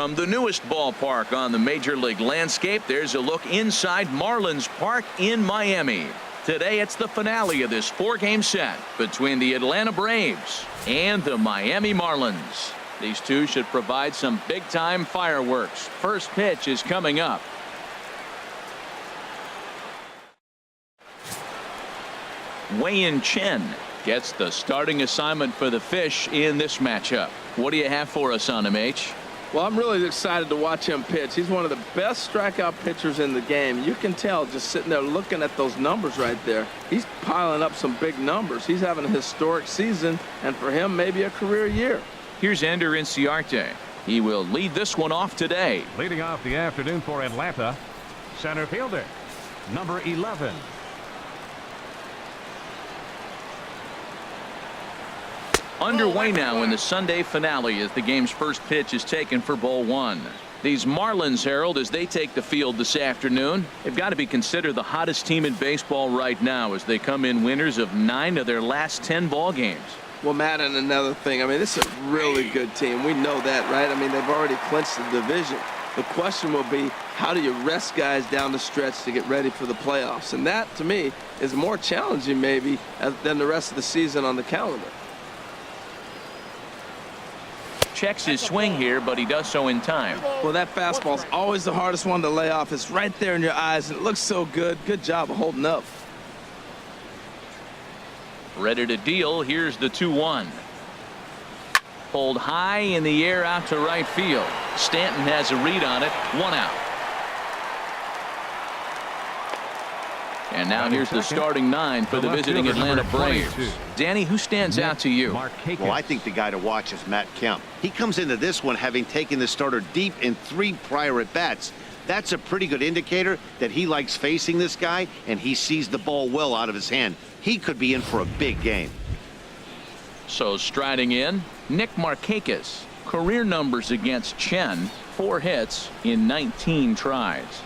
From the newest ballpark on the Major League landscape, there's a look inside Marlins Park in Miami. Today, it's the finale of this four-game set between the Atlanta Braves and the Miami Marlins. These two should provide some big-time fireworks. First pitch is coming up. Wei-Yin Chen gets the starting assignment for the Fish in this matchup. What do you have for us on him, H? Well, I'm really excited to watch him pitch. He's one of the best strikeout pitchers in the game. You can tell just sitting there looking at those numbers right there. He's piling up some big numbers. He's having a historic season, and for him, maybe a career year. Here's Ender Inciarte. He will lead this one off today. Leading off the afternoon for Atlanta, center fielder, number 11. Underway now in the Sunday finale as the game's first pitch is taken for ball one. These Marlins, Harold, as they take the field this afternoon, they've got to be considered the hottest team in baseball right now as they come in winners of 9 of their last 10 ball games. Well, Matt, and another thing, I mean, this is a really good team. We know that, right? I mean, they've already clinched the division. The question will be, how do you rest guys down the stretch to get ready for the playoffs? And that, to me, is more challenging maybe than the rest of the season on the calendar. Checks his swing here, but he does so in time. Well, that fastball's always the hardest one to lay off. It's right there in your eyes, and it looks so good. Good job of holding up. Ready to deal. Here's the 2-1. Pulled high in the air out to right field. Stanton has a read on it. 1 out. And now here's the starting 9 for the visiting Atlanta Braves. Danny, who stands out to you? Well, I think the guy to watch is Matt Kemp. He comes into this one having taken the starter deep in 3 prior at-bats. That's a pretty good indicator that he likes facing this guy, and he sees the ball well out of his hand. He could be in for a big game. So striding in, Nick Markakis. Career numbers against Chen, 4 hits in 19 tries.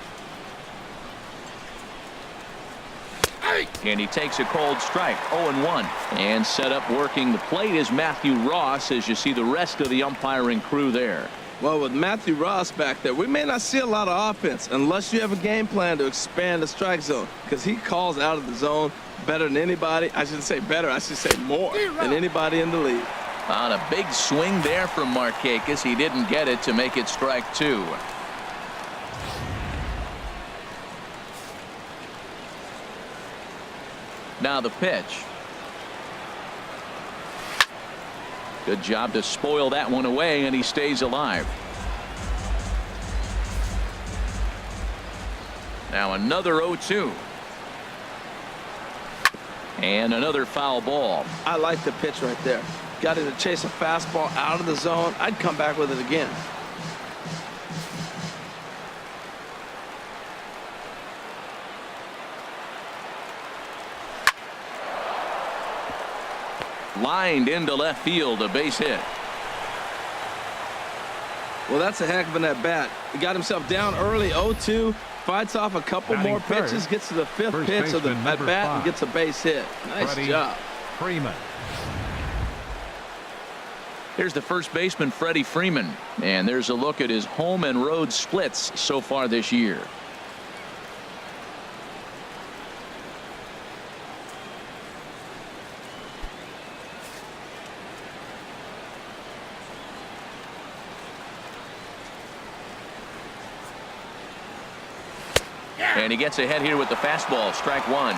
And he takes a cold strike, 0-1. And set up working the plate is Matthew Ross, as you see the rest of the umpiring crew there. Well, with Matthew Ross back there, we may not see a lot of offense unless you have a game plan to expand the strike zone, because he calls out of the zone better than anybody. I shouldn't say better, I should say more than anybody in the league. On a big swing there from Markakis. He didn't get it to make it strike 2. Now the pitch. Good job to spoil that one away, and he stays alive. Now another 0-2. And another foul ball. I like the pitch right there. Got him to chase a fastball out of the zone. I'd come back with it again. Lined into left field, a base hit. Well, that's a heck of an at-bat. He got himself down early, 0-2, fights off a couple more pitches, gets to the 5th pitch of the at-bat and gets a base hit. Nice job. Freeman. Here's the first baseman, Freddie Freeman. And there's a look at his home and road splits so far this year. And he gets ahead here with the fastball, strike 1.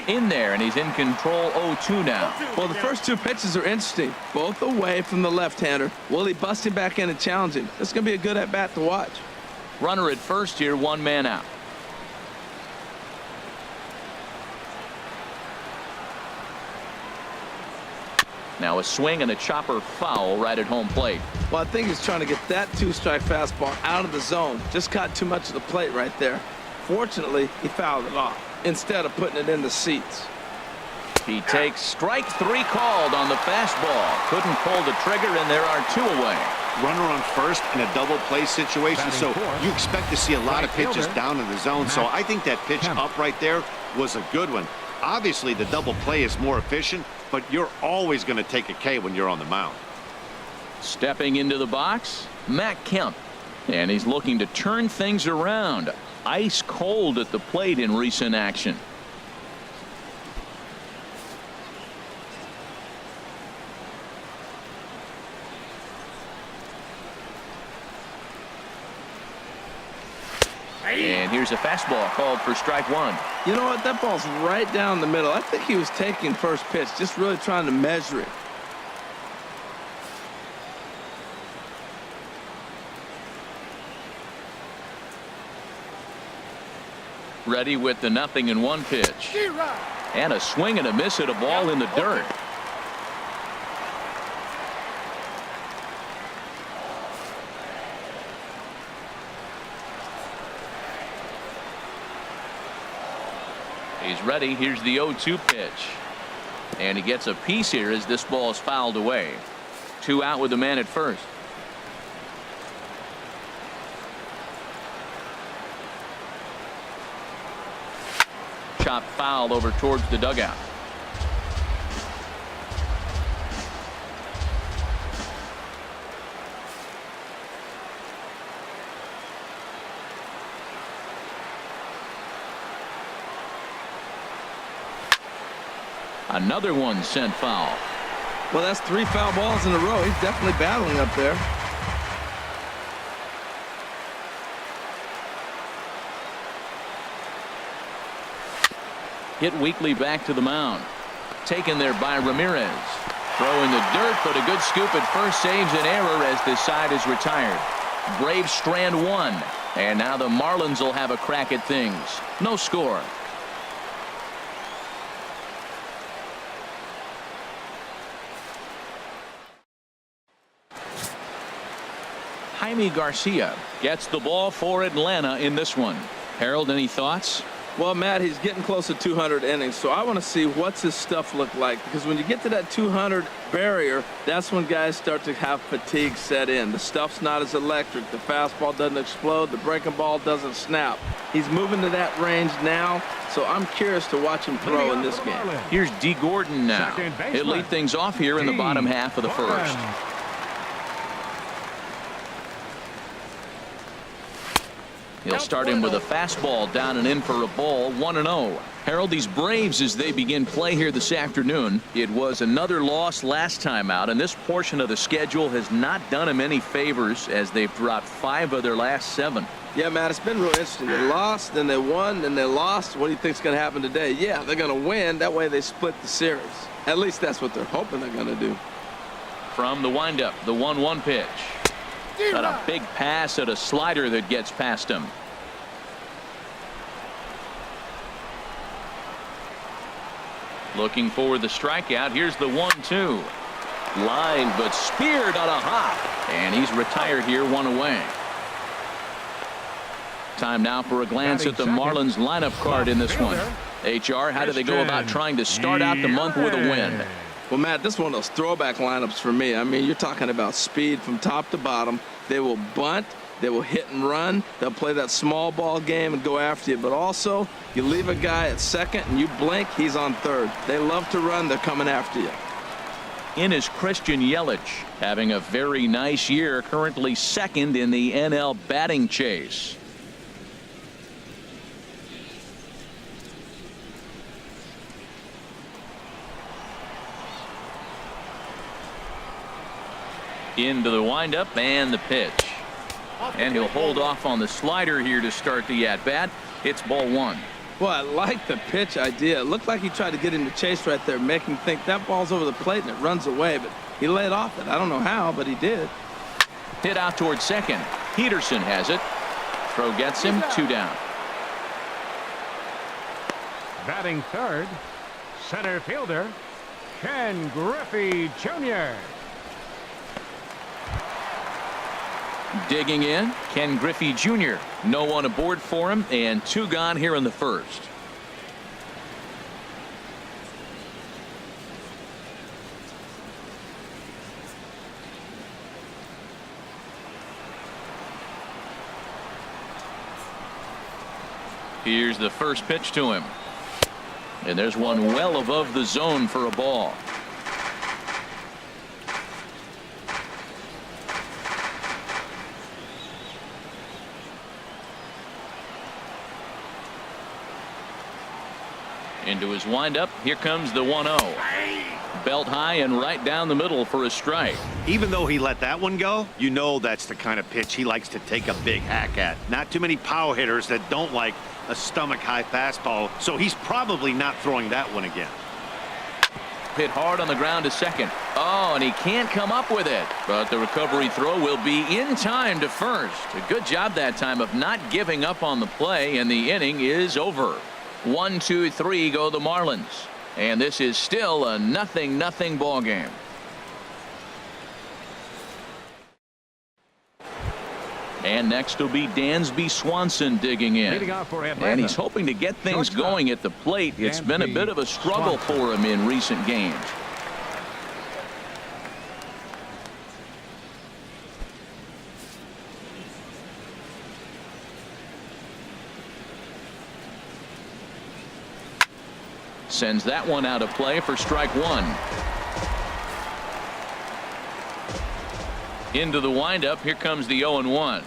In there, and he's in control, 0-2 now. Well, the first 2 pitches are interesting, both away from the left-hander. Will he bust him back in and challenge him? This is going to be a good at-bat to watch. Runner at first here, 1 man out. Now a swing and a chopper foul right at home plate. Well, I think he's trying to get that 2-strike fastball out of the zone. Just caught too much of the plate right there. Fortunately, he fouled it off instead of putting it in the seats. He takes strike 3 called on the fastball. Couldn't pull the trigger, and there are 2 away. Runner on first in a double play situation, so you expect to see a lot of pitches down in the zone. So I think that pitch up right there was a good one. Obviously, the double play is more efficient, but you're always going to take a K when you're on the mound. Stepping into the box, Matt Kemp. And he's looking to turn things around. Ice cold at the plate in recent action. And here's a fastball called for strike one. You know what? That ball's right down the middle. I think he was taking first pitch, just really trying to measure it. Ready with the 0-1 pitch. And a swing and a miss at a ball in the dirt. He's ready. Here's the 0-2 pitch. And he gets a piece here as this ball is fouled away. 2 out with the man at first. Chop foul over towards the dugout. Another one sent foul. Well, that's 3 foul balls in a row. He's definitely battling up there. Hit weakly back to the mound. Taken there by Ramirez. Throw in the dirt, but a good scoop at first saves an error as this side is retired. Braves strand 1. And now the Marlins will have a crack at things. No score. Jaime Garcia gets the ball for Atlanta in this one. Harold, any thoughts? Well, Matt, he's getting close to 200 innings, so I want to see what's his stuff look like, because when you get to that 200 barrier, that's when guys start to have fatigue set in. The stuff's not as electric. The fastball doesn't explode. The breaking ball doesn't snap. He's moving to that range now, so I'm curious to watch him throw in this game. Here's D. Gordon now. He'll lead things off here in the bottom half of the first. He'll start him with a fastball down and in for a ball. 1-0. Harold, these Braves, as they begin play here this afternoon, it was another loss last time out, and this portion of the schedule has not done them any favors as they've dropped 5 of their last 7. Yeah, Matt, it's been real interesting. They lost, then they won, then they lost. What do you think's going to happen today? Yeah, they're going to win. That way they split the series. At least that's what they're hoping they're going to do. From the windup, the 1-1 pitch. Got a big pass at a slider that gets past him. Looking for the strikeout. Here's the 1-2. Line, but speared on a hop. And he's retired here, 1 away. Time now for a glance at the Marlins lineup card in this one. HR, how do they go about trying to start out the month with a win? Well, Matt, this is one of those throwback lineups for me. I mean, you're talking about speed from top to bottom. They will bunt. They will hit and run. They'll play that small ball game and go after you. But also, you leave a guy at second and you blink, he's on third. They love to run. They're coming after you. In is Christian Yelich, having a very nice year, currently second in the NL batting chase. Into the windup and the pitch. And he'll hold off on the slider here to start the at-bat. It's ball 1. Well, I like the pitch idea. It looked like he tried to get him to chase right there, make him think that ball's over the plate and it runs away, but he laid off it. I don't know how, but he did. Hit out towards second. Peterson has it. Throw gets him, 2 down. Batting third, center fielder, Ken Griffey Jr. Digging in, Ken Griffey Jr. No one aboard for him, and 2 gone here in the first. Here's the first pitch to him. And there's one well above the zone for a ball. Into his windup. Here comes the 1-0. Belt high and right down the middle for a strike. Even though he let that one go, you know that's the kind of pitch he likes to take a big hack at. Not too many power hitters that don't like a stomach-high fastball, so he's probably not throwing that one again. Hit hard on the ground to second. Oh, and he can't come up with it. But the recovery throw will be in time to first. A good job that time of not giving up on the play, and the inning is over. 1, 2, 3 go the Marlins. And this is still a 0-0 ball game. And next will be Dansby Swanson digging in. Leading off for Atlanta. And he's hoping to get things going at the plate. It's been a bit of a struggle for him in recent games. Sends that one out of play for strike one. Into the windup. Here comes the 0-1.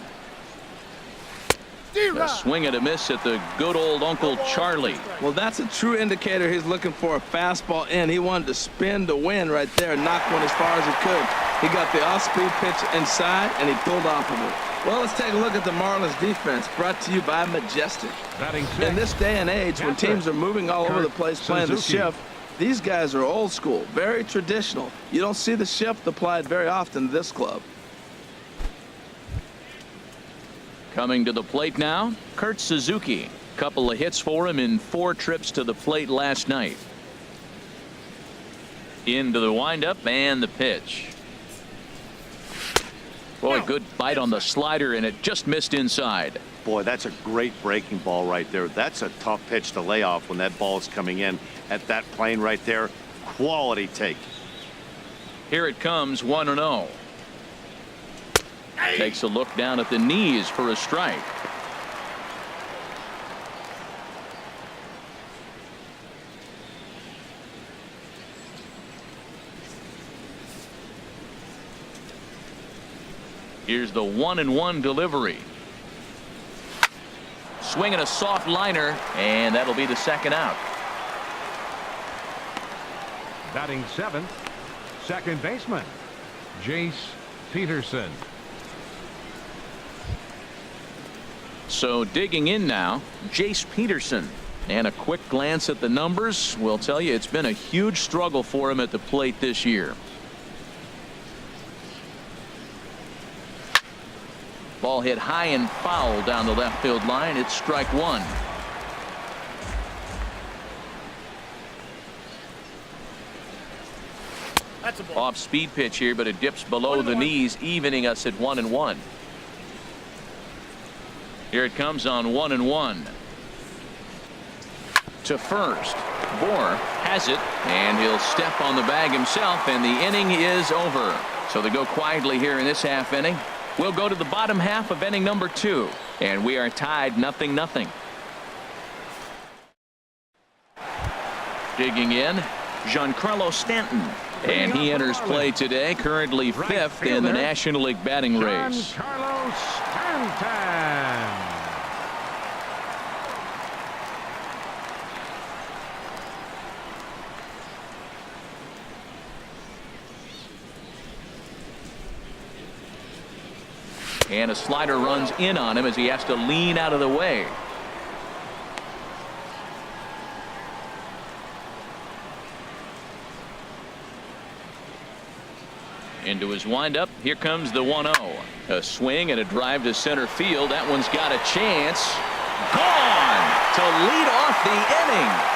A swing and a miss at the good old Uncle Charlie. Well, that's a true indicator he's looking for a fastball in. He wanted to spin to win right there and knock one as far as he could. He got the off-speed pitch inside, and he pulled off of it. Well, let's take a look at the Marlins defense, brought to you by Majestic. In this day and age, when teams are moving all over the place playing the shift, these guys are old school, very traditional. You don't see the shift applied very often to this club. Coming to the plate now, Kurt Suzuki. Couple of hits for him in 4 trips to the plate last night. Into the windup and the pitch. Boy, good bite on the slider, and it just missed inside. Boy, that's a great breaking ball right there. That's a tough pitch to lay off when that ball is coming in at that plane right there. Quality take. Here it comes, 1-0. Takes a look down at the knees for a strike. Here's the 1-1 delivery. Swinging a soft liner, and that'll be the second out. Batting 7th, second baseman, Jace Peterson. So digging in now, Jace Peterson. And a quick glance at the numbers will tell you it's been a huge struggle for him at the plate this year. Ball hit high and foul down the left field line. It's strike one. That's a ball. Off speed pitch here, but it dips below the knees, evening us at 1-1. Here it comes on 1-1. To first. Bohr has it, and he'll step on the bag himself, and the inning is over. So they go quietly here in this half inning. We'll go to the bottom half of inning number 2, and we are tied 0-0. Digging in, Giancarlo Stanton. And he enters play today, currently 5th in the National League batting race. Giancarlo Stanton. And a slider runs in on him as he has to lean out of the way. Into his windup. Here comes the 1-0. A swing and a drive to center field. That one's got a chance. Gone to lead off the inning.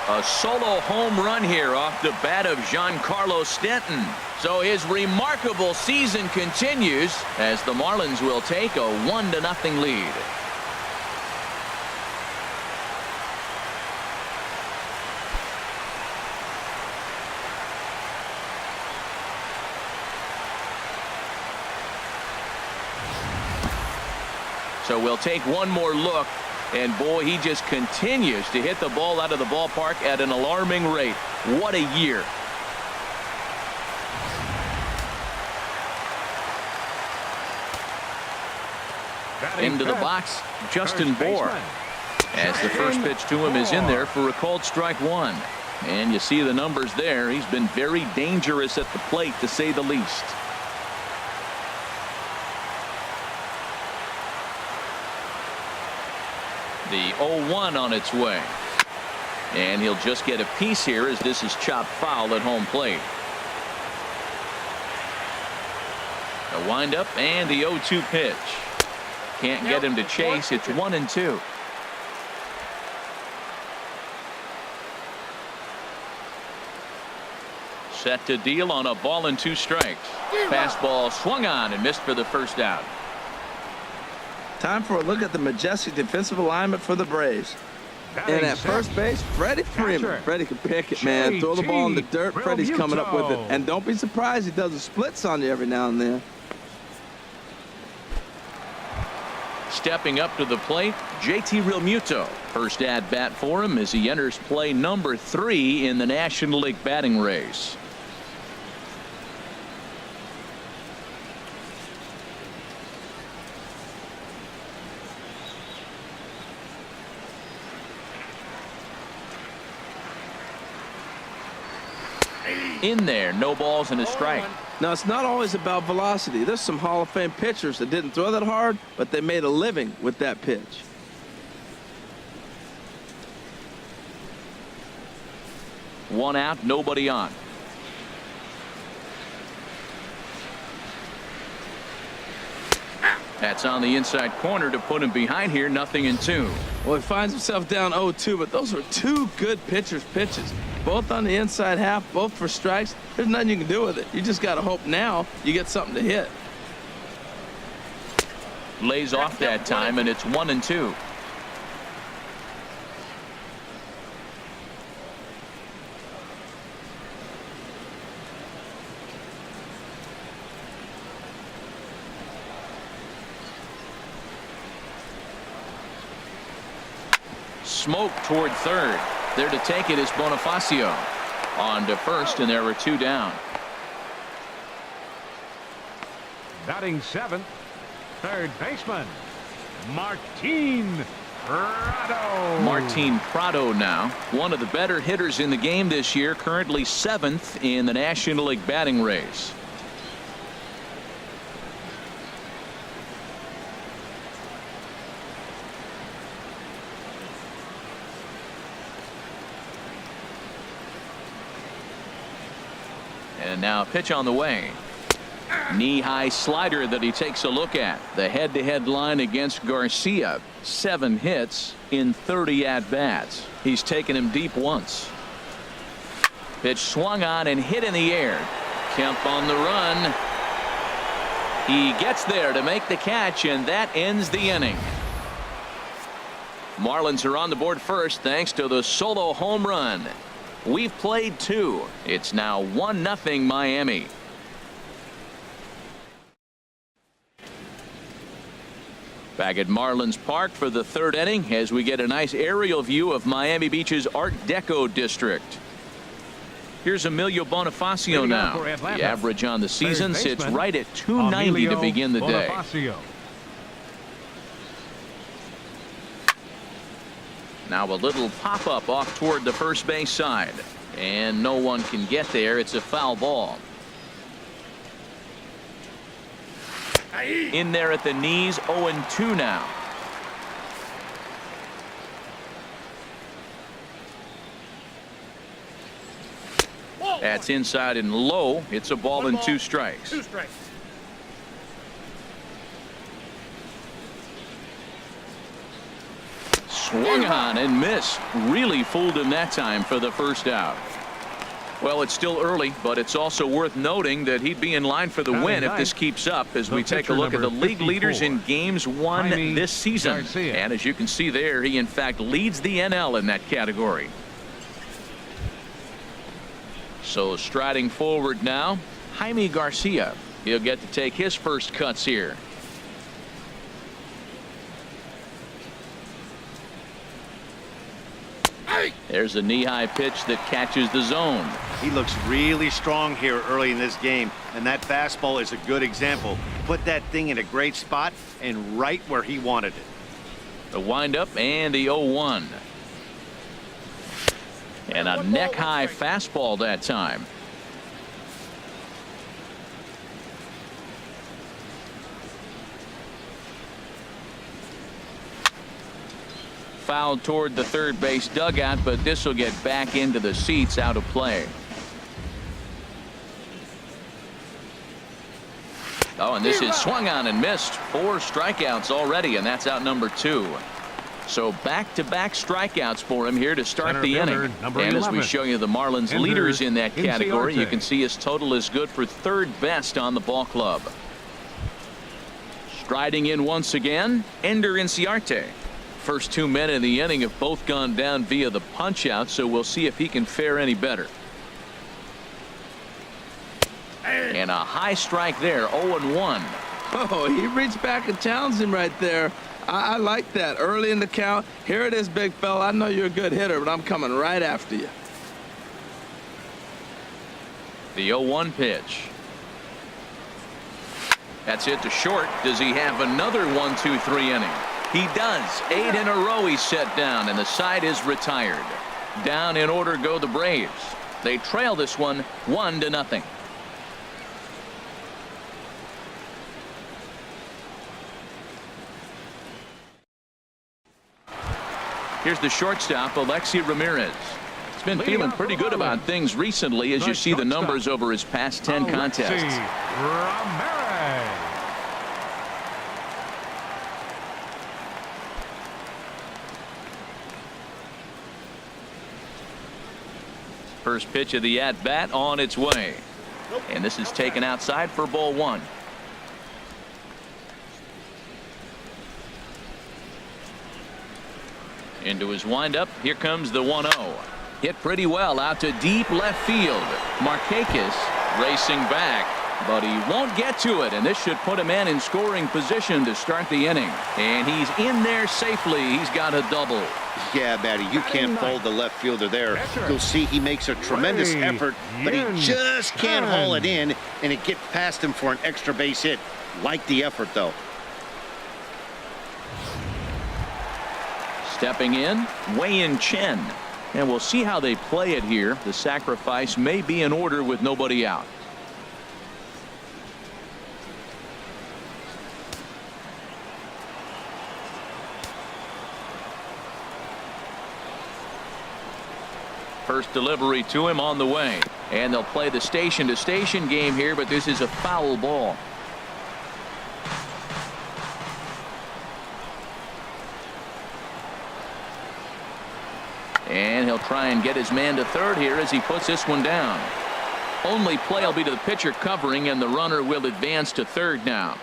A solo home run here off the bat of Giancarlo Stanton. So his remarkable season continues as the Marlins will take a 1-0 lead. So we'll take one more look. And boy, he just continues to hit the ball out of the ballpark at an alarming rate. What a year. Into the box, Justin Bohr. As the first pitch to him is in there for a called strike one. And you see the numbers there. He's been very dangerous at the plate, to say the least. The 0-1 on its way. And he'll just get a piece here as this is chopped foul at home plate. A windup and the 0-2 pitch. Can't get him to chase. It's 1-2. Set to deal on a ball and 2 strikes. Fastball swung on and missed for the first out. Time for a look at the majestic defensive alignment for the Braves. And at first base, Freddie Freeman. Freddie can pick it, man. Throw the ball in the dirt. Freddie's coming up with it. And don't be surprised he does the splits on you every now and then. Stepping up to the plate, JT Realmuto. First at bat for him as he enters play number 3 in the National League batting race. In there, no balls and a strike. Now, it's not always about velocity. There's some Hall of Fame pitchers that didn't throw that hard, but they made a living with that pitch. One out, nobody on. That's on the inside corner to put him behind here. 0-2. Well, he finds himself down 0-2, but those are 2 good pitchers' pitches. Both on the inside half, both for strikes. There's nothing you can do with it. You just got to hope now you get something to hit. Lays off that time, and it's 1-2. Smoke toward third. There to take it is Bonifacio. On to first, and there were 2 down. Batting 7th, third baseman, Martin Prado. Martin Prado now, one of the better hitters in the game this year, currently 7th in the National League batting race. And now a pitch on the way. Knee-high slider that he takes a look at. The head-to-head line against Garcia. 7 hits in 30 at-bats. He's taken him deep once. Pitch swung on and hit in the air. Kemp on the run. He gets there to make the catch, and that ends the inning. Marlins are on the board first thanks to the solo home run. We've played 2. It's now 1-0 Miami. Back at Marlins Park for the 3rd inning as we get a nice aerial view of Miami Beach's Art Deco district. Here's Emilio Bonifacio now. The average on the season sits right at 290 to begin the day. Now a little pop-up off toward the first base side. And no one can get there. It's a foul ball. In there at the knees, 0-2 now. That's inside and low. It's a ball and 2 strikes. 2 strikes. Swung on and missed. Really fooled him that time for the first out. Well, it's still early, but it's also worth noting that he'd be in line for the win if this keeps up as we take a look at the league leaders in games won this season. And as you can see there, he in fact leads the NL in that category. So striding forward now, Jaime Garcia. He'll get to take his first cuts here. There's a knee-high pitch that catches the zone. He looks really strong here early in this game, and that fastball is a good example. Put that thing in a great spot and right where he wanted it. The windup and the 0-1. And a neck-high fastball that time. Fouled toward the third base dugout, but this will get back into the seats, out of play. Oh, and this is swung on and missed. 4 strikeouts already, and that's out number 2. So back-to-back strikeouts for him here to start the inning. And as we show you the Marlins leaders in that category, you can see his total is good for 3rd best on the ball club. Striding in once again, Ender Inciarte. First 2 men in the inning have both gone down via the punch-out, so we'll see if he can fare any better. And a high strike there, 0-1. Oh, he reached back and challenged him right there. I like that. Early in the count. Here it is, big fella. I know you're a good hitter, but I'm coming right after you. The 0-1 pitch. That's it to short. Does he have another 1-2-3 inning? He does. 8 in a row he's set down, and the side is retired. Down in order go the Braves. They trail this one 1-0. Here's the shortstop, Alexi Ramirez. He's been feeling pretty good about things recently as you see the numbers over his past 10 contests. Ramirez. First pitch of the at-bat on its way. And this is taken outside for ball 1. Into his windup. Here comes the 1-0. Hit pretty well out to deep left field. Markakis racing back, but he won't get to it, and this should put a man in scoring position to start the inning. And he's in there safely. He's got a double. Yeah, Matty, you can't fold the left fielder there. You'll see he makes a tremendous effort, but he just can't haul it in, and it gets past him for an extra base hit. Like the effort, though. Stepping in, Wei-Yin Chen. And we'll see how they play it here. The sacrifice may be in order with nobody out. First delivery to him on the way. And they'll play the station-to-station game here, but this is a foul ball. And he'll try and get his man to third here as he puts this one down. Only play will be to the pitcher covering, and the runner will advance to third now.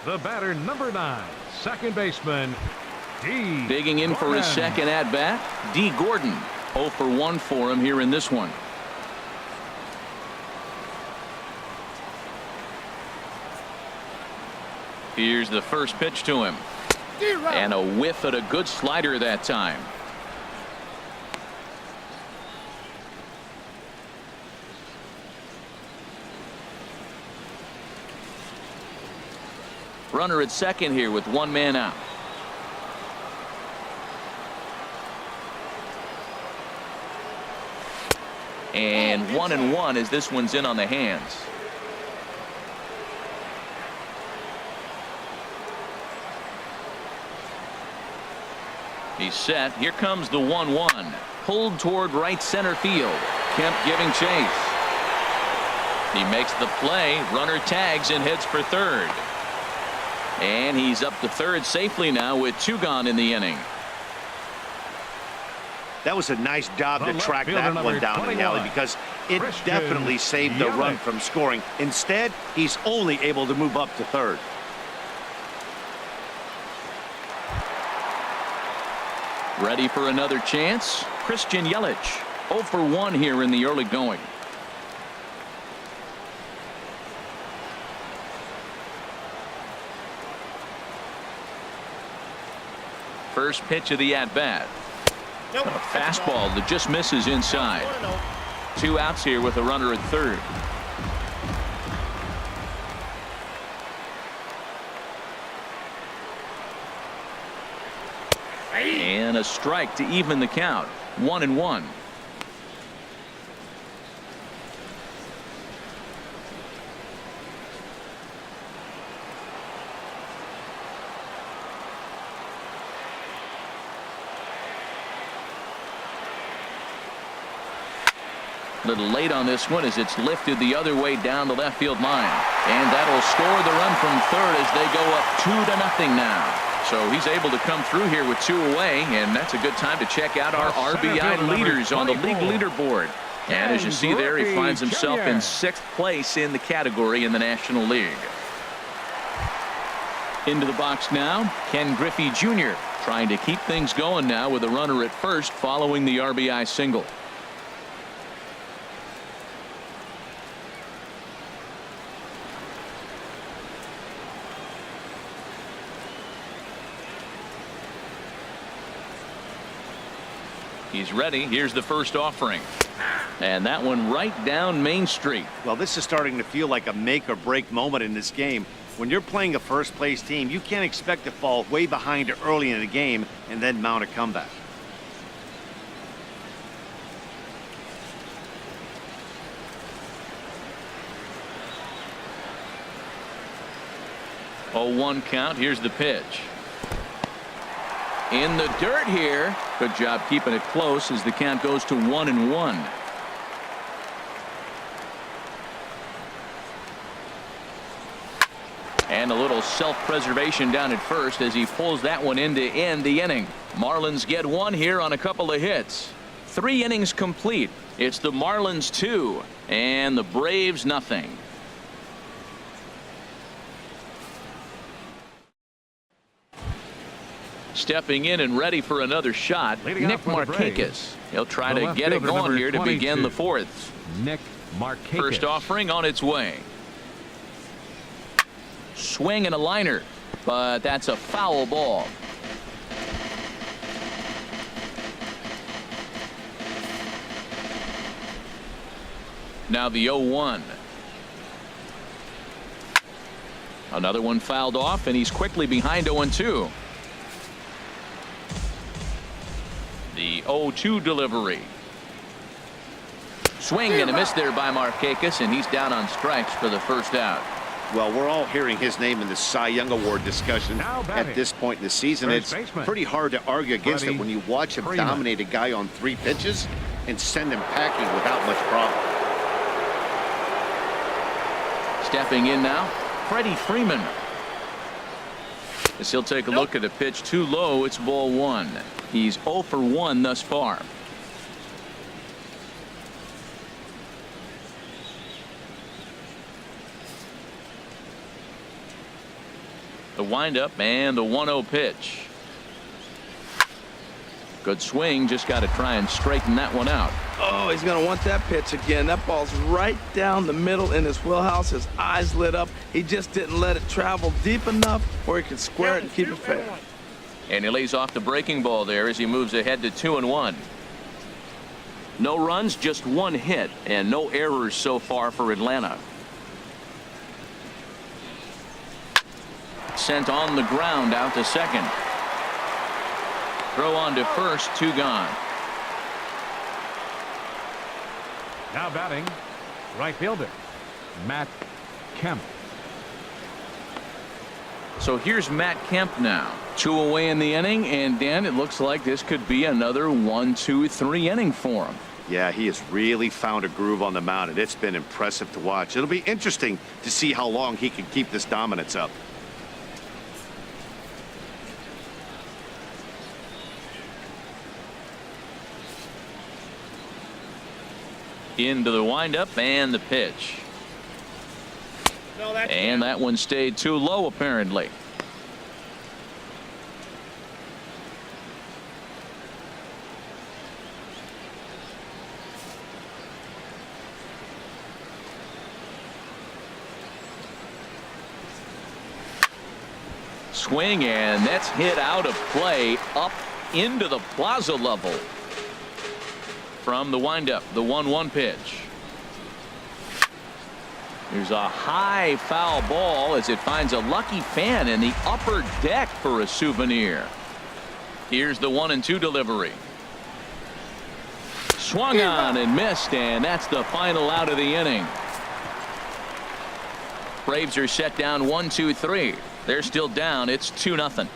The batter, number 9, second baseman, D. Digging in for his second at bat, D. Gordon. 0 for 1 for him here in this one. Here's the first pitch to him. And a whiff at a good slider that time. Runner at second here with 1 man out. And 1-1 as this one's in on the hands. He's set. Here comes the 1-1. Pulled toward right center field. Kemp giving chase. He makes the play. Runner tags and heads for third. And he's up to third safely now with 2 gone in the inning. That was a nice job to track that one down in the alley because it definitely saved the run from scoring. Instead, he's only able to move up to third. Ready for another chance. Christian Yelich 0 for 1 here in the early going. First pitch of the at-bat. A fastball that just misses inside. 2 outs here with a runner at third. And a strike to even the count. 1-1. A little late on this one as it's lifted the other way down the left field line. And that'll score the run from third as they go up 2-0 now. So he's able to come through here with 2 away, and that's a good time to check out our RBI leaders on the league leaderboard. And as you see there, he finds himself in 6th place in the category in the National League. Into the box now, Ken Griffey Jr. trying to keep things going now with a runner at first following the RBI single. He's ready. Here's the first offering. And that one right down Main Street. Well, this is starting to feel like a make or break moment in this game. When you're playing a first place team, you can't expect to fall way behind early in the game and then mount a comeback. Oh, 1 count. Here's the pitch. In the dirt here. Good job keeping it close as the count goes to 1-1. And a little self-preservation down at first as he pulls that one in to end the inning. Marlins get 1 here on a couple of hits. 3 innings complete. It's the Marlins 2 and the Braves nothing. Stepping in and ready for another shot, Nick Markakis. He'll try to get it going here to begin the 4th. Nick Markakis. First offering on its way. Swing and a liner, but that's a foul ball. Now the 0-1. Another one fouled off, and he's quickly behind 0-2. The 0-2 delivery. Swing and a miss there by Markakis, and he's down on strikes for the first out. Well, we're all hearing his name in the Cy Young Award discussion at this point in the season. It's pretty hard to argue against it when you watch him dominate a guy on 3 pitches and send him packing without much problem. Stepping in now, Freddie Freeman. As he'll take a look at a pitch too low, it's ball 1. He's 0 for 1 thus far. The windup and the 1-0 pitch. Good swing, just got to try and straighten that one out. Oh, he's going to want that pitch again. That ball's right down the middle in his wheelhouse. His eyes lit up. He just didn't let it travel deep enough where he could square it and keep it fair. And he lays off the breaking ball there as he moves ahead to 2-1. No runs, just 1 hit, and no errors so far for Atlanta. Sent on the ground out to second. Throw on to first, 2 gone. Now batting, right fielder, Matt Kemp. So here's Matt Kemp now. 2 away in the inning, and Dan, it looks like this could be another 1, 2, 3 inning for him. Yeah, he has really found a groove on the mound, and it's been impressive to watch. It'll be interesting to see how long he can keep this dominance up. Into the windup and the pitch. And that one stayed too low apparently. Swing, and that's hit out of play up into the plaza level. From the windup, the 1-1 pitch. There's a high foul ball as it finds a lucky fan in the upper deck for a souvenir. Here's the 1-2 delivery. Swung on and missed, and that's the final out of the inning. Braves are set down 1-2-3. They're still down. It's 2-0.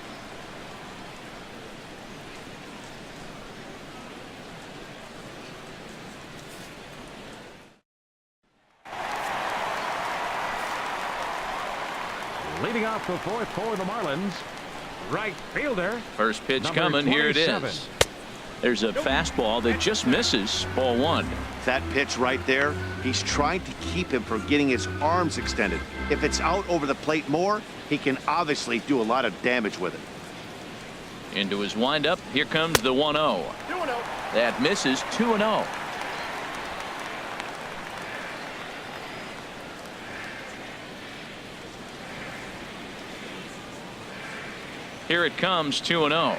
Leading off the fourth for the Marlins, right fielder. First pitch number coming. Here it 27. is. There's a fastball that just misses. Ball 1. That pitch right there, he's trying to keep him from getting his arms extended. If it's out over the plate more, he can obviously do a lot of damage with it. Into his windup. Here comes the 1-0. That misses. 2-0. Here it comes. 2-0.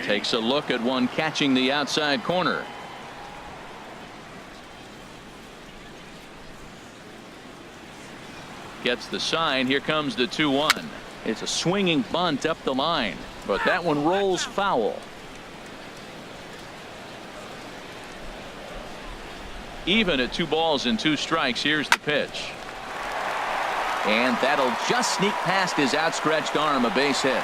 Takes a look at one catching the outside corner. Gets the sign. Here comes the 2-1. It's a swinging bunt up the line, but that one rolls foul. Even at 2 balls and 2 strikes. Here's the pitch. And that'll just sneak past his outstretched arm. A base hit.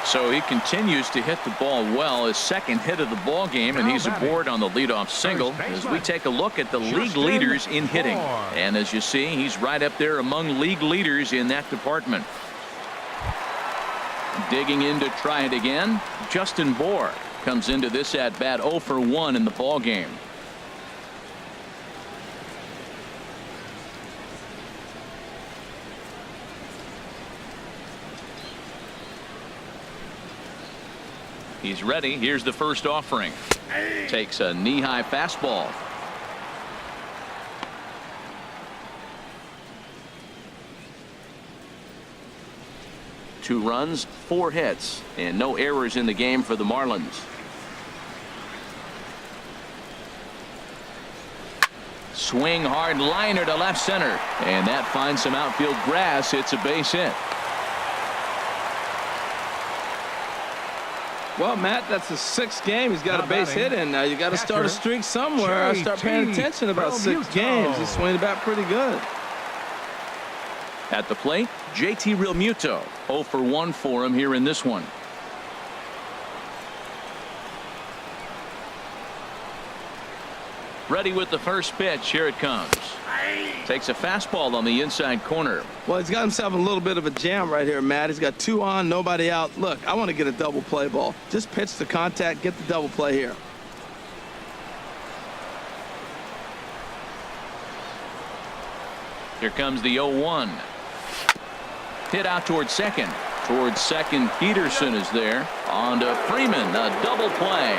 So he continues to hit the ball well. His second hit of the ball game, and he's aboard on the leadoff single as we take a look at the league leaders in hitting. And as you see, he's right up there among league leaders in that department. Digging in to try it again. Justin Bohr comes into this at bat 0 for 1 in the ball game. He's ready. Here's the first offering. Takes a knee-high fastball. Two runs, 4 hits, and no errors in the game for the Marlins. Swing hard liner to left center, and that finds some outfield grass. It's a base hit. Well, Matt, that's the 6th game. He's got a base hit in now. You got to start a streak somewhere. Start paying attention about 6 games. He's swinging the bat pretty good. At the plate, JT Realmuto. 0 for 1 for him here in this one. Ready with the first pitch. Here it comes. Takes a fastball on the inside corner. Well, he's got himself a little bit of a jam right here, Matt. He's got 2 on, nobody out. Look, I want to get a double play ball. Just pitch the contact, get the double play here. Here comes the 0-1. Hit out towards second. Towards second, Peterson is there. On to Freeman, a double play.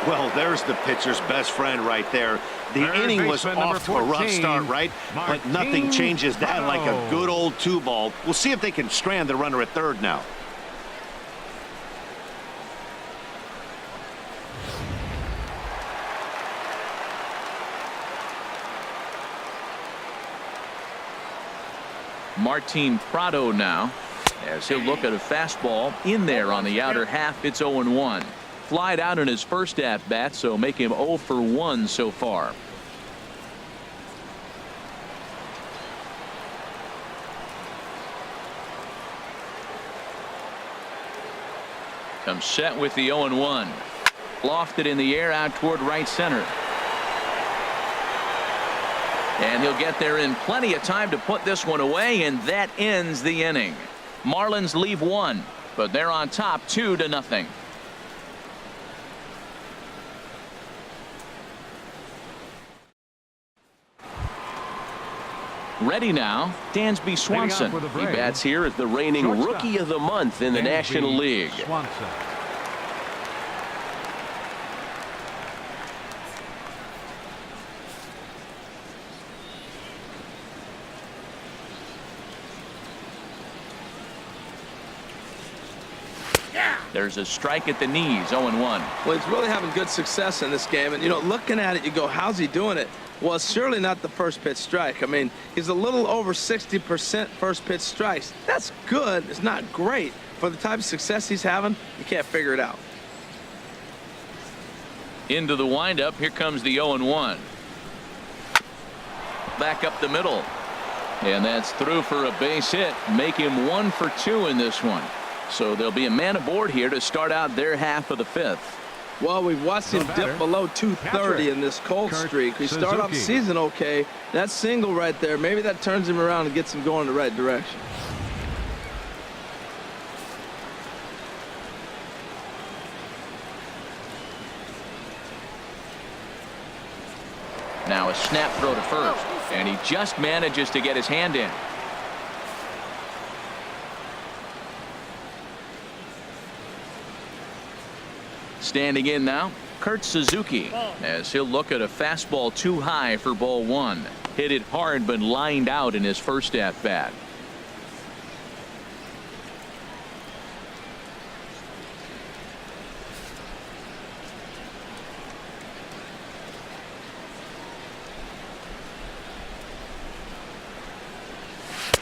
Well, there's the pitcher's best friend right there. The inning was off to a rough start, right? But nothing changes that like a good old 2-ball. We'll see if they can strand the runner at third now. Martin Prado now, as he'll look at a fastball in there on the outer half. It's 0-1. Flied out in his first at bat, so make him 0 for 1 so far. Comes set with the 0-1. Lofted in the air out toward right center. And he'll get there in plenty of time to put this one away, and that ends the inning. Marlins leave 1, but they're on top 2-0. Ready now, Dansby Swanson. He bats here as the reigning Rookie of the Month in the National League. Swanson. There's a strike at the knees, 0-1. Well, he's really having good success in this game. And, you know, looking at it, you go, how's he doing it? Well, it's surely not the first pitch strike. I mean, he's a little over 60% first pitch strikes. That's good. It's not great. For the type of success he's having, you can't figure it out. Into the windup. Here comes the 0-1. Back up the middle. And that's through for a base hit. Make him 1 for 2 in this one. So there'll be a man aboard here to start out their half of the 5th. Well, we've watched him dip below 230 in this cold streak. He started off the season okay. That single right there, maybe that turns him around and gets him going in the right direction. Now a snap throw to first, and he just manages to get his hand in. Standing in now, Kurt Suzuki, as he'll look at a fastball too high for ball 1. Hit it hard but lined out in his first at bat.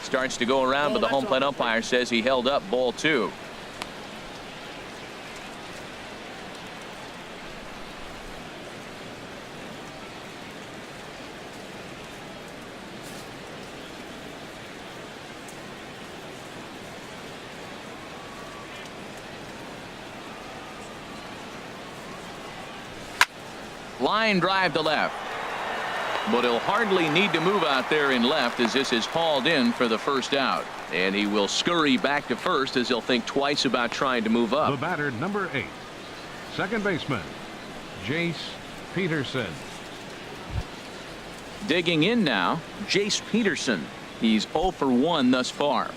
Starts to go around, but the home plate umpire says he held up ball 2. Line drive to left. But he'll hardly need to move out there in left as this is hauled in for the first out. And he will scurry back to first as he'll think twice about trying to move up. The batter, number 8, second baseman, Jace Peterson. Digging in now, Jace Peterson. He's 0 for 1 thus far.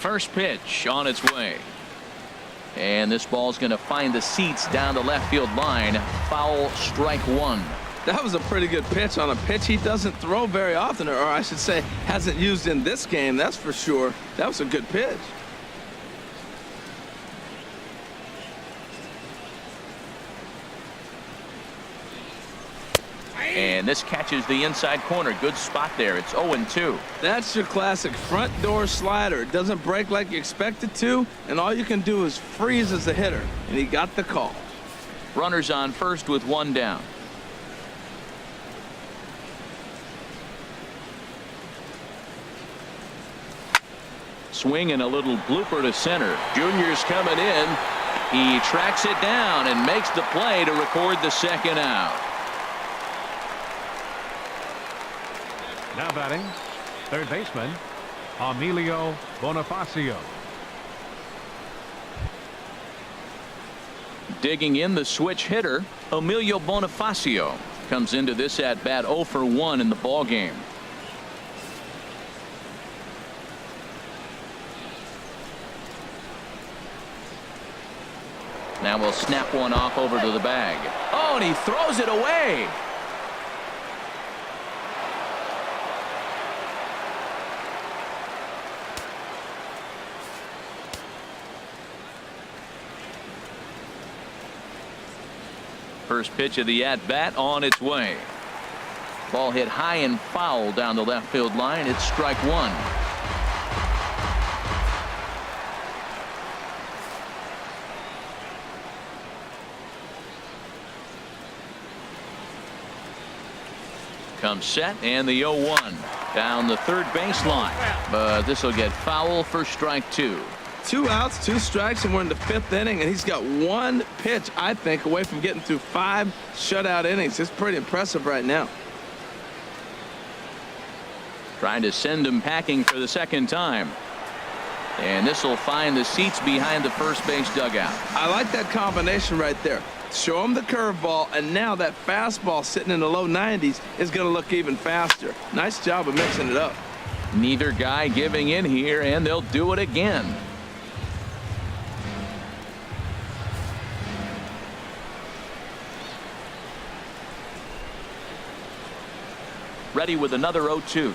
First pitch on its way. And this ball's going to find the seats down the left field line. Foul, strike 1. That was a pretty good pitch on a pitch he doesn't throw very often, or I should say hasn't used in this game, that's for sure. That was a good pitch. And this catches the inside corner. Good spot there. It's 0-2. That's your classic front door slider. It doesn't break like you expect it to, and all you can do is freeze as a hitter. And he got the call. Runners on first with 1 down. Swing and a little blooper to center. Junior's coming in. He tracks it down and makes the play to record the second out. Now batting, third baseman, Emilio Bonifacio. Digging in the switch hitter, Emilio Bonifacio comes into this at bat 0 for 1 in the ball game. Now we'll snap one off over to the bag. Oh, and he throws it away. First pitch of the at-bat on its way. Ball hit high and foul down the left field line. It's strike 1. Comes set and the 0-1 down the third baseline. But this will get foul for strike 2. 2 outs, 2 strikes, and we're in the 5th inning, and he's got 1 pitch, I think, away from getting through 5 shutout innings. It's pretty impressive right now. Trying to send him packing for the second time. And this will find the seats behind the first base dugout. I like that combination right there. Show him the curveball, and now that fastball sitting in the low 90s is going to look even faster. Nice job of mixing it up. Neither guy giving in here, and they'll do it again. Ready with another 0-2.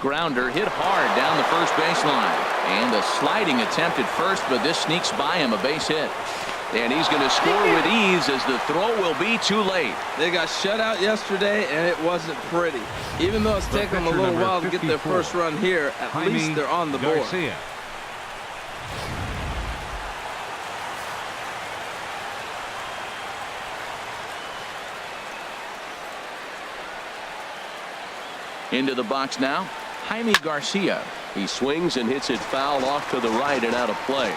Grounder hit hard down the first baseline. And a sliding attempt at first, but this sneaks by him, a base hit. And he's going to score with ease as the throw will be too late. They got shut out yesterday, and it wasn't pretty. Even though it's taken them a little while to get their first run here, at least they're on the board. Into the box now, Jaime Garcia. He swings and hits it foul off to the right and out of play.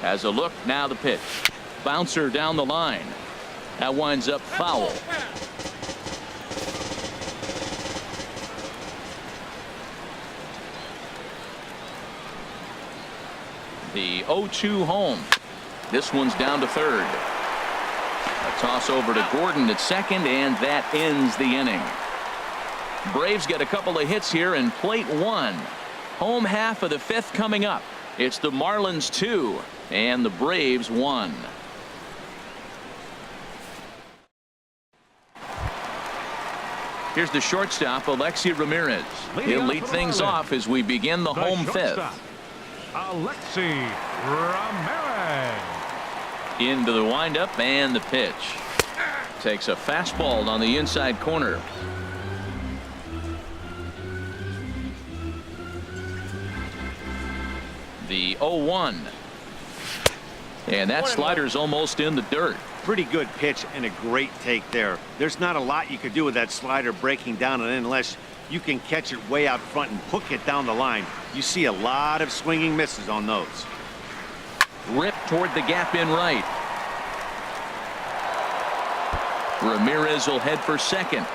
Has a look, now the pitch. Bouncer down the line. That winds up foul. The 0-2 home. This one's down to third. A toss over to Gordon at second, and that ends the inning. Braves get a couple of hits here in plate one. Home half of the fifth coming up. It's the Marlins 2 and the Braves 1. Here's the shortstop, Alexi Ramirez. He'll lead things off as we begin the home fifth. Alexi Ramirez. Into the windup and the pitch. Takes a fastball on the inside corner. The 0-1. And that slider's almost in the dirt. Pretty good pitch and a great take there. There's not a lot you could do with that slider breaking down and in unless you can catch it way out front and hook it down the line. You see a lot of swinging misses on those. Ripped toward the gap in right. Ramirez will head for second.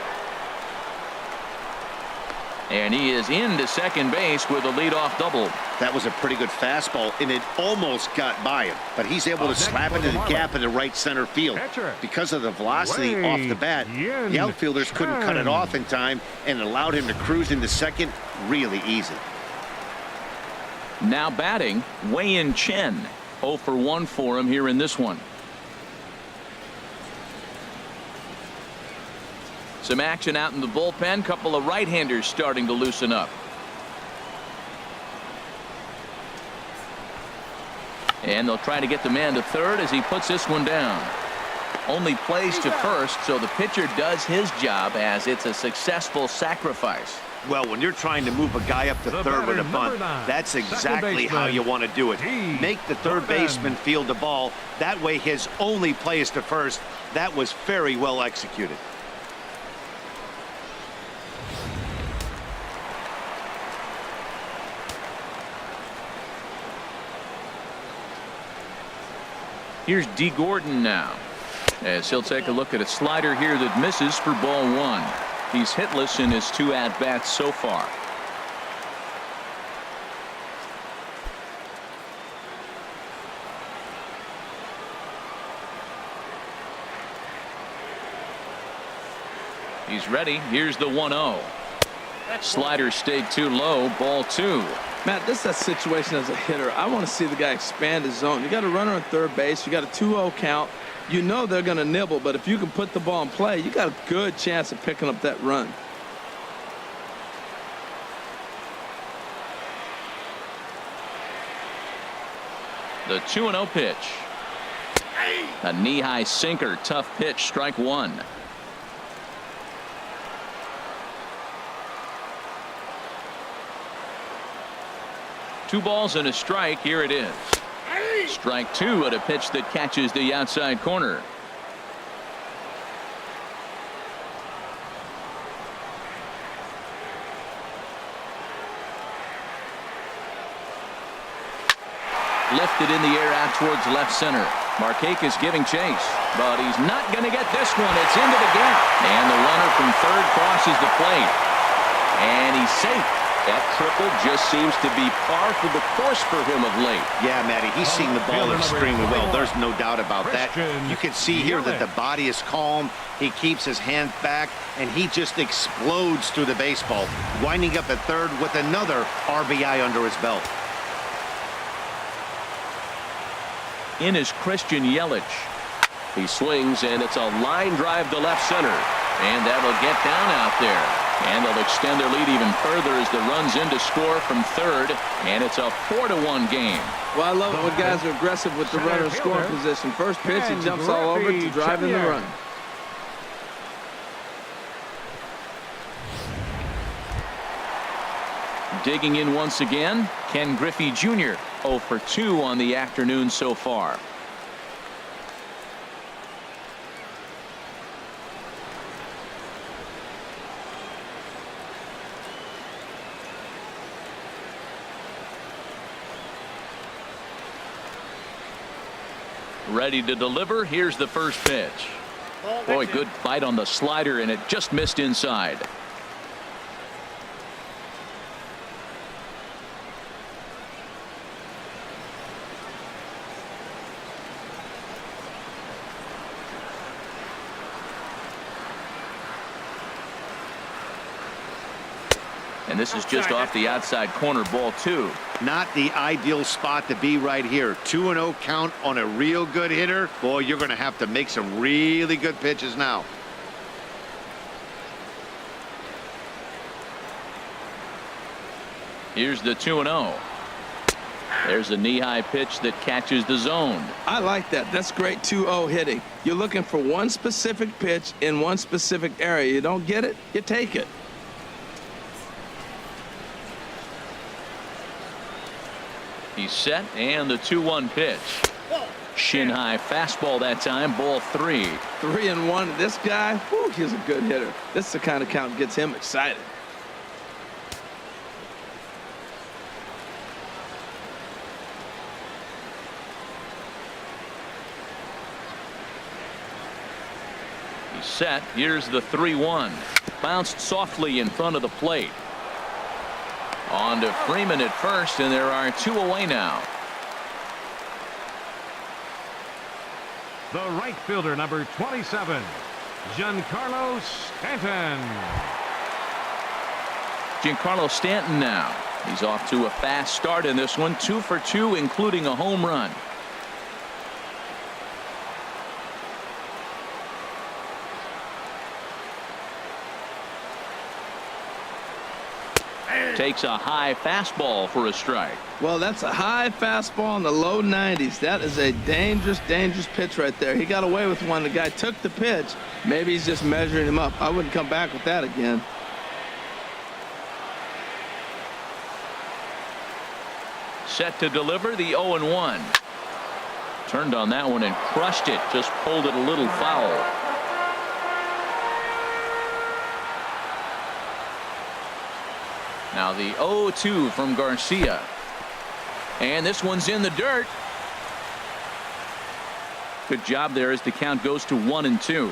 And he is into second base with a leadoff double. That was a pretty good fastball, and it almost got by him. But he's able to slap into the gap in the right center field. Because of the velocity off the bat, the outfielders couldn't cut it off in time and allowed him to cruise into second really easy. Now batting, Wei-Yin Chen. 0 for 1 for him here in this one. Some action out in the bullpen. Couple of right-handers starting to loosen up. And they'll try to get the man to third as he puts this one down. Only plays to first, so the pitcher does his job as it's a successful sacrifice. Well, when you're trying to move a guy up to third with a bunt, that's exactly how you want to do it. Make the third baseman field the ball. That way his only play is to first. That was very well executed. Here's D. Gordon now, as he'll take a look at a slider here that misses for ball one. He's hitless in his 2 at-bats so far. He's ready. Here's the 1-0. Slider stayed too low. Ball 2. Matt, this is a situation as a hitter. I want to see the guy expand his zone. You got a runner on third base. You got a 2-0 count. You know they're going to nibble, but if you can put the ball in play, you got a good chance of picking up that run. The 2-0 pitch. A knee-high sinker. Tough pitch. Strike one. Two balls and a strike. Here it is. Strike two at a pitch that catches the outside corner. Lifted in the air out towards left center. Markakis giving chase, but he's not going to get this one. It's into the gap, and the runner from third crosses the plate, and he's safe. That triple just seems to be par for the course for him of late. Yeah, Matty, he's seeing the ball extremely well. There's no doubt about that. You can see here that the body is calm. He keeps his hand back, and he just explodes through the baseball, winding up at third with another RBI under his belt. In is Christian Yelich. He swings, and it's a line drive to left center. And that'll get down out there. And they'll extend their lead even further as the run's in to score from third. And it's a 4-1 game. Well, I love it when guys are aggressive with the runner in scoring position. First pitch, he jumps all over it to drive in the run. Digging in once again, Ken Griffey Jr. 0 for 2 on the afternoon so far. Ready to deliver. Here's the first pitch. Boy, good bite on the slider, and it just missed inside. And this is just off the outside corner, ball 2. Not the ideal spot to be right here. 2-0 count on a real good hitter. Boy, you're going to have to make some really good pitches now. Here's the 2-0. There's a knee-high pitch that catches the zone. I like that. That's great 2-0 hitting. You're looking for one specific pitch in one specific area. You don't get it, you take it. He's set, and the 2-1 pitch. Shin high fastball that time, ball 3. 3-1. This guy, whew, he's a good hitter. This is the kind of count that gets him excited. He's set. Here's the 3-1. Bounced softly in front of the plate. On to Freeman at first, and there are 2 away now. The right fielder, number 27, Giancarlo Stanton. Giancarlo Stanton now. He's off to a fast start in this one. 2 for 2, including a home run. Takes a high fastball for a strike. Well, that's a high fastball in the low 90s. That is a dangerous, dangerous pitch right there. He got away with one. The guy took the pitch. Maybe he's just measuring him up. I wouldn't come back with that again. Set to deliver the 0-1. Turned on that one and crushed it. Just pulled it a little foul. Now the 0-2 from Garcia. And this one's in the dirt. Good job there as the count goes to 1-2.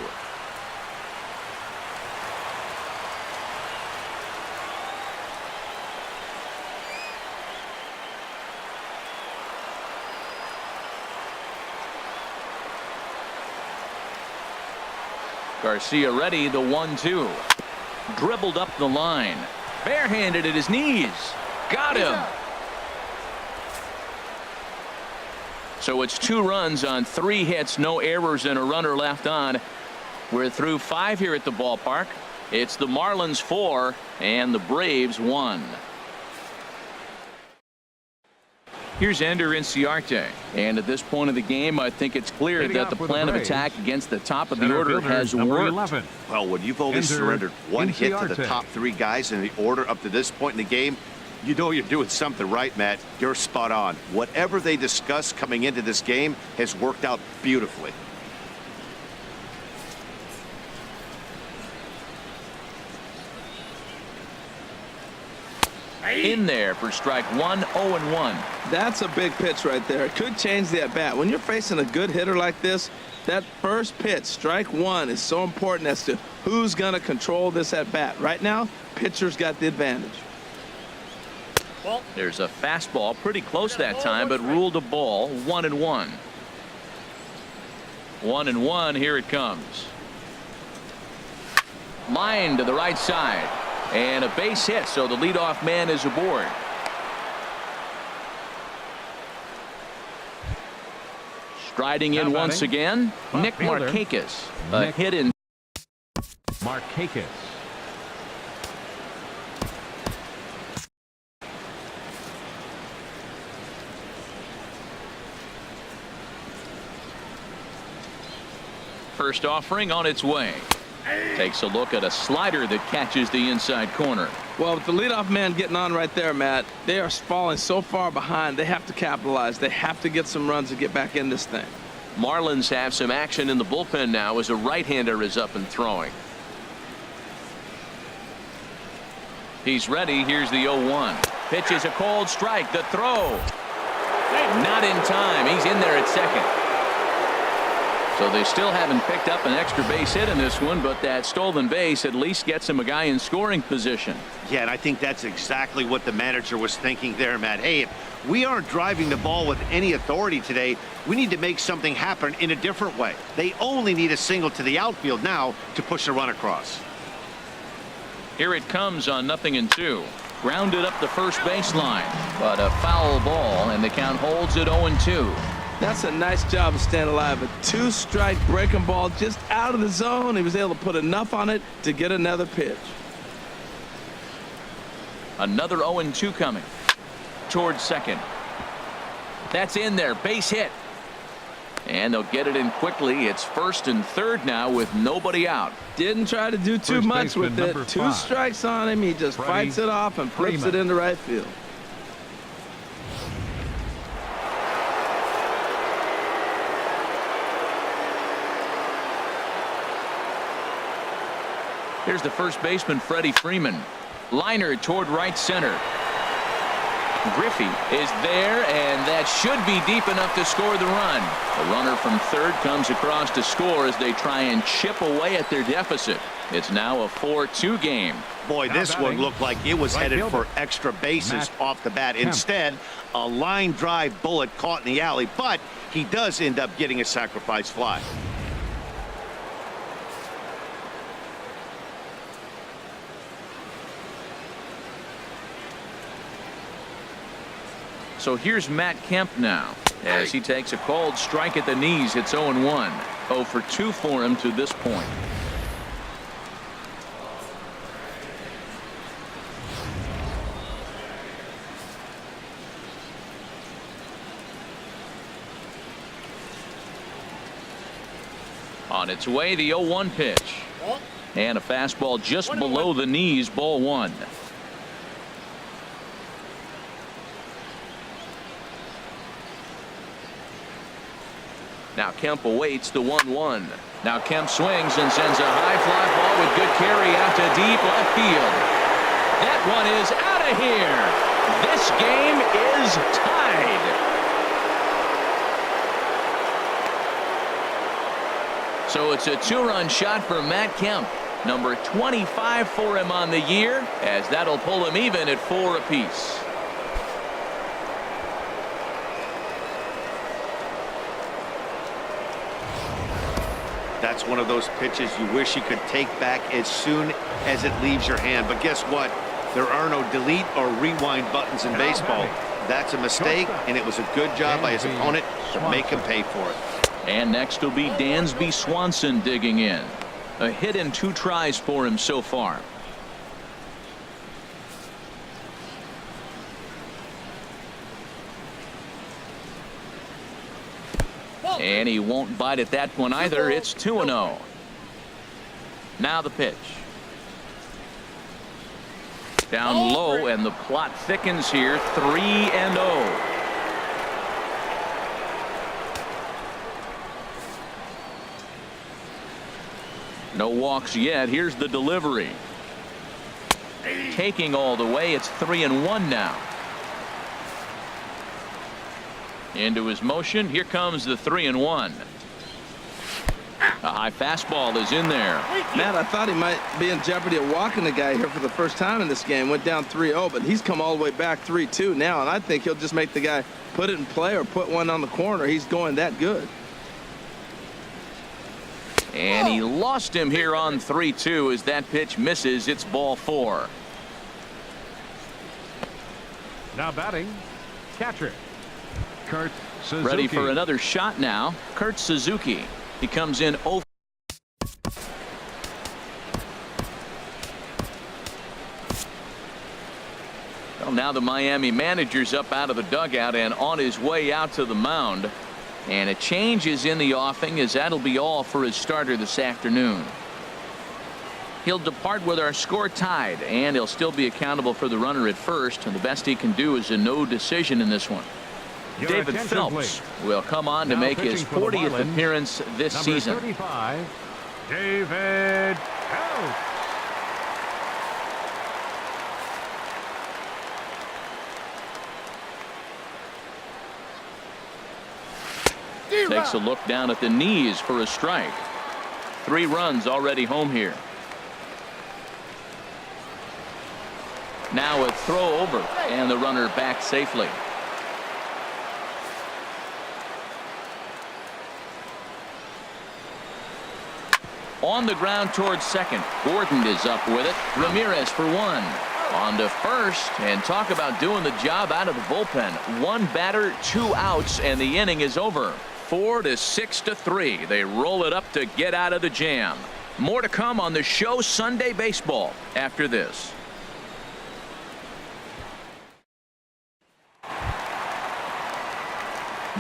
Garcia ready, the 1-2. Dribbled up the line. Barehanded at his knees. Got him. So it's 2 runs on 3 hits, no errors, and a runner left on. We're through 5 here at the ballpark. It's the Marlins 4 and the Braves 1. Here's Ender Inciarte. And at this point of the game, I think it's clear that the plan of attack against the top of the order has worked. 11. Well, when you've only surrendered 1 hit to the top 3 guys in the order up to this point in the game, you know you're doing something right, Matt. You're spot on. Whatever they discussed coming into this game has worked out beautifully. In there for strike 1, 0-1. That's a big pitch right there. It could change the at-bat. When you're facing a good hitter like this, that first pitch, strike 1, is so important as to who's going to control this at-bat. Right now, pitcher's got the advantage. There's a fastball pretty close that time, but ruled a ball. 1-1. 1-1. Here it comes. Line to the right side. And a base hit, so the leadoff man is aboard. Striding in once again, Nick fielder. Markakis. A Nick hit in. Markakis. First offering on its way. Takes a look at a slider that catches the inside corner. Well, with the leadoff man getting on right there, Matt, they are falling so far behind. They have to capitalize. They have to get some runs to get back in this thing. Marlins have some action in the bullpen now as a right-hander is up and throwing. He's ready. Here's the 0-1. Pitch is a cold strike. The throw. Not in time. He's in there at second. So they still haven't picked up an extra base hit in this one, but that stolen base at least gets him a guy in scoring position. Yeah, and I think that's exactly what the manager was thinking there, Matt. Hey, if we aren't driving the ball with any authority today, we need to make something happen in a different way. They only need a single to the outfield now to push a run across. Here it comes on 0-2. Grounded up the first baseline, but a foul ball, and the count holds at 0-2. That's a nice job of staying alive. A 2-strike breaking ball just out of the zone. He was able to put enough on it to get another pitch. Another 0-2 coming. Towards second. That's in there. Base hit. And they'll get it in quickly. It's first and third now with nobody out. Didn't try to do too First much with baseman, it. 2 5. strikes on him. He just Freddie fights it off and flips Freeman. it into right field. Here's the first baseman, Freddie Freeman. Liner toward right center. Griffey is there, and that should be deep enough to score the run. The runner from third comes across to score as they try and chip away at their deficit. It's now a 4-2 game. Boy, this one looked like it was headed for extra bases Matt off the bat. Kemp. Instead, a line drive bullet caught in the alley, but he does end up getting a sacrifice fly. So here's Matt Kemp now as he takes a cold strike at the knees. It's 0-1. 0 for 2 for him to this point. On its way, the 0-1 pitch. And a fastball just below the knees, ball 1. Now Kemp awaits the 1-1. Now Kemp swings and sends a high fly ball with good carry out to deep left field. That one is out of here. This game is tied. So it's a 2-run shot for Matt Kemp. Number 25 for him on the year, as that'll pull him even at 4 apiece. That's one of those pitches you wish you could take back as soon as it leaves your hand. But guess what? There are no delete or rewind buttons in baseball. That's a mistake, and it was a good job by his opponent to make him pay for it. And next will be Dansby Swanson digging in. A hit in 2 tries for him so far. And he won't bite at that one either. It's 2-0. Now the pitch. Down low, and the plot thickens here. 3-0. No walks yet. Here's the delivery. Taking all the way. It's 3-1 now. Into his motion. Here comes the 3-1. A high fastball is in there. Matt, I thought he might be in jeopardy of walking the guy here for the first time in this game. Went down 3-0, but he's come all the way back 3-2 now, and I think he'll just make the guy put it in play or put one on the corner. He's going that good. And he lost him here on 3-2 as that pitch misses. It's ball 4. Now batting, catcher Kurt Ready for Suzuki. another shot now. Kurt Suzuki. He comes in 0. Well, now the Miami manager's up out of the dugout and on his way out to the mound. And a change is in the offing, as that'll be all for his starter this afternoon. He'll depart with our score tied, and he'll still be accountable for the runner at first, and the best he can do is a no decision in this one. Your David attention, Phelps please. will come on to Now make his pitching for the 40th Marlins, appearance this Number season. 35, David Phelps. Takes a look down at the knees for a strike. 3 runs already home here. Now a throw over, and the runner back safely. On the ground towards second. Gordon is up with it. Ramirez for 1. On to first, and talk about doing the job out of the bullpen. 1 batter, 2 outs, and the inning is over. 4 to 6 to 3. They roll it up to get out of the jam. More to come on the show Sunday Baseball after this.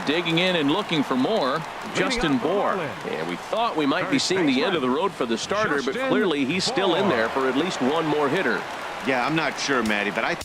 Digging in and looking for more, Justin Bohr. Yeah, we thought we might be seeing the end of the road for the starter, but clearly he's still in there for at least one more hitter. Yeah, I'm not sure, Matty, but I